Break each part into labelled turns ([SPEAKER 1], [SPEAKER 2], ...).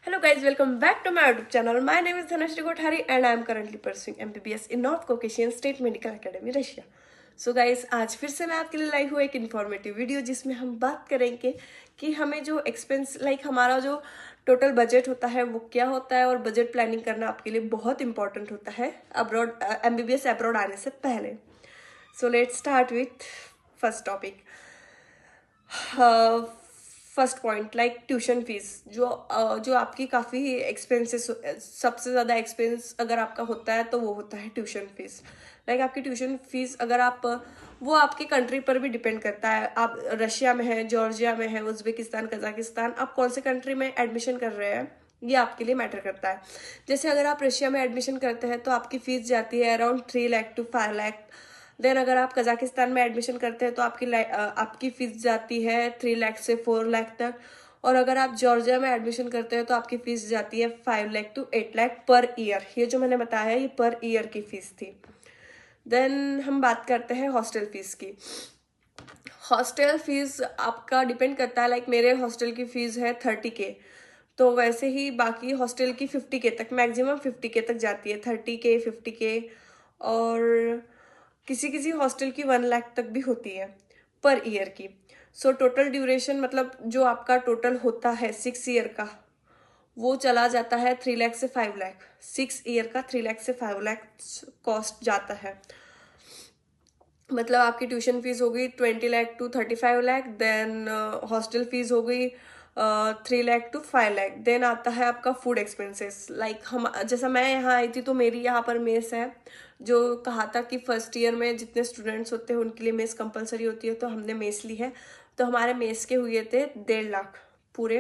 [SPEAKER 1] Hello guys, welcome back to my YouTube channel. My name is Dhanashri Kothari and I am currently pursuing MBBS in North Caucasian State Medical Academy, Russia. So guys, आज फिर से मैं आपके लिए लाई हूँ एक informative video जिसमें हम बात करेंगे कि हमें जो एक्सपेंस हमारा जो टोटल बजट होता है वो क्या होता है और बजट प्लानिंग करना आपके लिए बहुत इंपॉर्टेंट होता है अब्रॉड MBBS अब्रॉड आने से पहले. So let's start with first topic. First point tuition fees जो आपकी काफ़ी एक्सपेंसेस, सबसे ज़्यादा एक्सपेंस अगर आपका होता है तो वो होता है ट्यूशन फीस. आपकी ट्यूशन फीस अगर आप वो आपकी कंट्री पर भी डिपेंड करता है. आप रशिया में है, जॉर्जिया में है, उज्बेकिस्तान, कजाकिस्तान, आप कौन से कंट्री में एडमिशन कर रहे हैं ये आपके लिए मैटर करता है. जैसे अगर आप रशिया में एडमिशन करते हैं तो आपकी फ़ीस जाती है around 3 lakh to 5 lakh. Then अगर आप कजाकिस्तान में एडमिशन करते हैं तो आपकी फीस जाती है 3 लाख से 4 लाख तक. और अगर आप जॉर्जिया में एडमिशन करते हैं तो आपकी फीस जाती है 5 lakh to 8 lakh per year. ये जो मैंने बताया है ये पर ईयर की फीस थी. देन हम बात करते हैं हॉस्टल फीस की. हॉस्टल फीस आपका डिपेंड करता है. मेरे हॉस्टल की फीस है 30K, तो वैसे ही बाकी हॉस्टल की 50K तक, मैक्सिमम 50K तक जाती है. 30K, 50K और किसी किसी हॉस्टल की 1 लाख तक भी होती है पर ईयर की. सो टोटल ड्यूरेशन जो आपका टोटल होता है 6 ईयर का वो चला जाता है 3 लाख से 5 लाख. 6 ईयर का 3 लाख से 5 लाख कॉस्ट जाता है. आपकी ट्यूशन फीस हो गई 20 lakh to 35 lakh. Then hostel fees हो गई 3 लाख to 5 लाख. देन आता है आपका फूड एक्सपेंसेस. हम जैसा मैं यहाँ आई थी तो मेरी यहाँ पर मेस है, जो कहा था कि फर्स्ट ईयर में जितने स्टूडेंट्स होते हैं उनके लिए मेस कंपलसरी होती है, तो हमने मेस ली है. तो हमारे मेस के हुए थे 1.5 लाख. पूरे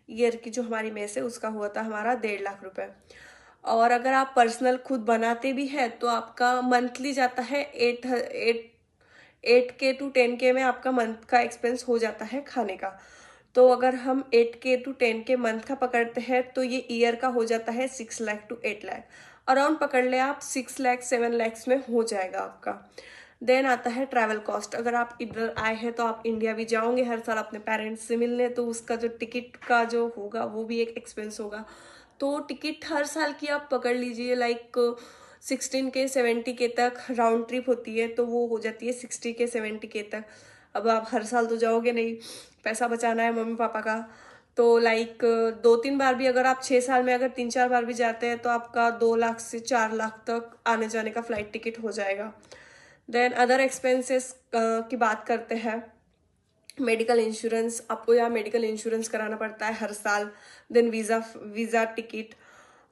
[SPEAKER 1] ईयर की जो हमारी मेस है उसका हुआ था हमारा 1.5 लाख रुपए. और अगर आप पर्सनल खुद बनाते भी हैं तो आपका मंथली जाता है 8K to 10K में आपका मंथ का एक्सपेंस हो जाता है खाने का. तो अगर हम 8K to 10K मंथ का पकड़ते हैं तो ये ईयर का हो जाता है 6 लाख to 8 लाख. अराउंड पकड़ ले आप 6 लाख 7 लैक्स में हो जाएगा आपका. देन आता है ट्रैवल कॉस्ट. अगर आप इधर आए हैं तो आप इंडिया भी जाओगे हर साल अपने पेरेंट्स से मिलने, तो उसका जो टिकट का जो होगा वो भी एक एक्सपेंस होगा. तो टिकट हर साल की आप पकड़ लीजिए 16K 70K तक राउंड ट्रिप होती है, तो वो हो जाती है 60K 70K तक. अब आप हर साल तो जाओगे नहीं, पैसा बचाना है मम्मी पापा का. तो 2-3 बार भी, अगर आप 6 साल में अगर 3-4 बार भी जाते हैं तो आपका 2 लाख से 4 लाख तक आने जाने का फ्लाइट टिकट हो जाएगा. देन अदर एक्सपेंसेस की बात करते हैं. मेडिकल इंश्योरेंस, आपको यहाँ मेडिकल इंश्योरेंस कराना पड़ता है हर साल. Then visa ticket.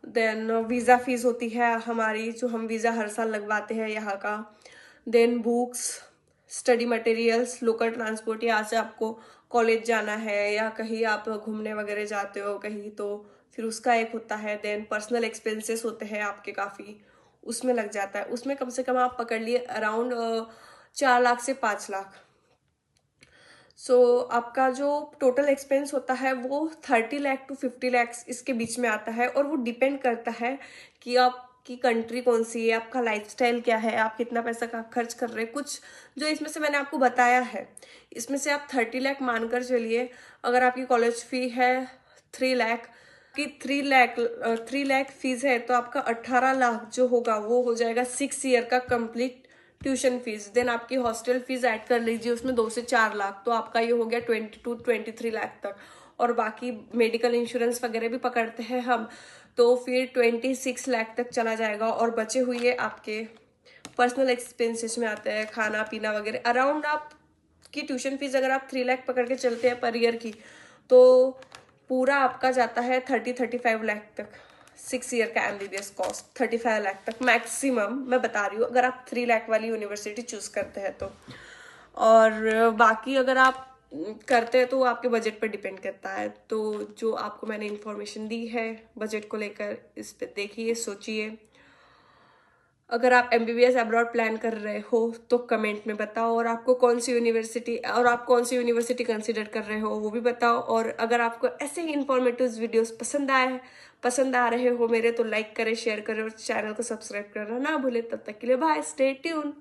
[SPEAKER 1] Then visa fees होती है हमारी, जो हम वीज़ा हर साल लगवाते हैं यहाँ का. Then books, study materials, local transport, यहाँ से आपको कॉलेज जाना है या कहीं आप घूमने वगैरह जाते हो कहीं, तो फिर उसका एक होता है. देन पर्सनल एक्सपेंसेस होते हैं आपके काफ़ी, उसमें लग जाता है. उसमें कम से कम आप पकड़ लिए अराउंड 4 लाख से 5 लाख. सो आपका जो टोटल एक्सपेंस होता है वो 30 लाख to 50 लाख इसके बीच में आता है. और वो डिपेंड करता है कि आपकी कंट्री कौन सी है, आपका लाइफस्टाइल क्या है, आप कितना पैसा का खर्च कर रहे हैं. कुछ जो इसमें से मैंने आपको बताया है, इसमें से आप 30 लाख मानकर चलिए. अगर आपकी कॉलेज फी है 3 लाख की, 3 लाख फीस है, तो आपका 18 लाख जो होगा वो हो जाएगा 6 ईयर का कंप्लीट ट्यूशन फीस. देन आपकी हॉस्टल फीस ऐड कर लीजिए उसमें 2 से 4 लाख, तो आपका ये हो गया 22-23 लाख तक. और बाकी मेडिकल इंश्योरेंस वगैरह भी पकड़ते हैं हम, तो फिर 26 लाख तक चला जाएगा. और बचे हुए आपके पर्सनल एक्सपेंसेस में आते हैं खाना पीना वगैरह. अराउंड आपकी ट्यूशन फीस अगर आप 3 लाख पकड़ के चलते हैं पर ईयर की, तो पूरा आपका जाता है 30-35 लाख तक. 6 ईयर का MBBS कॉस्ट 35 लाख तक मैक्सिमम मैं बता रही हूँ, अगर आप 3 लाख वाली यूनिवर्सिटी चूज करते हैं तो. और बाकी अगर आप करते हैं तो आपके बजट पर डिपेंड करता है. तो जो आपको मैंने इंफॉर्मेशन दी है बजट को लेकर, इस पर देखिए, सोचिए. अगर आप MBBS अब्रॉड प्लान कर रहे हो तो कमेंट में बताओ, और आपको कौन सी यूनिवर्सिटी कंसिडर कर रहे हो वो भी बताओ. और अगर आपको ऐसे ही इंफॉर्मेटिव वीडियोस पसंद आ रहे हो मेरे, तो लाइक करें, शेयर करें और चैनल को सब्सक्राइब करना ना भूले. तब तक के लिए बाय, स्टे ट्यून.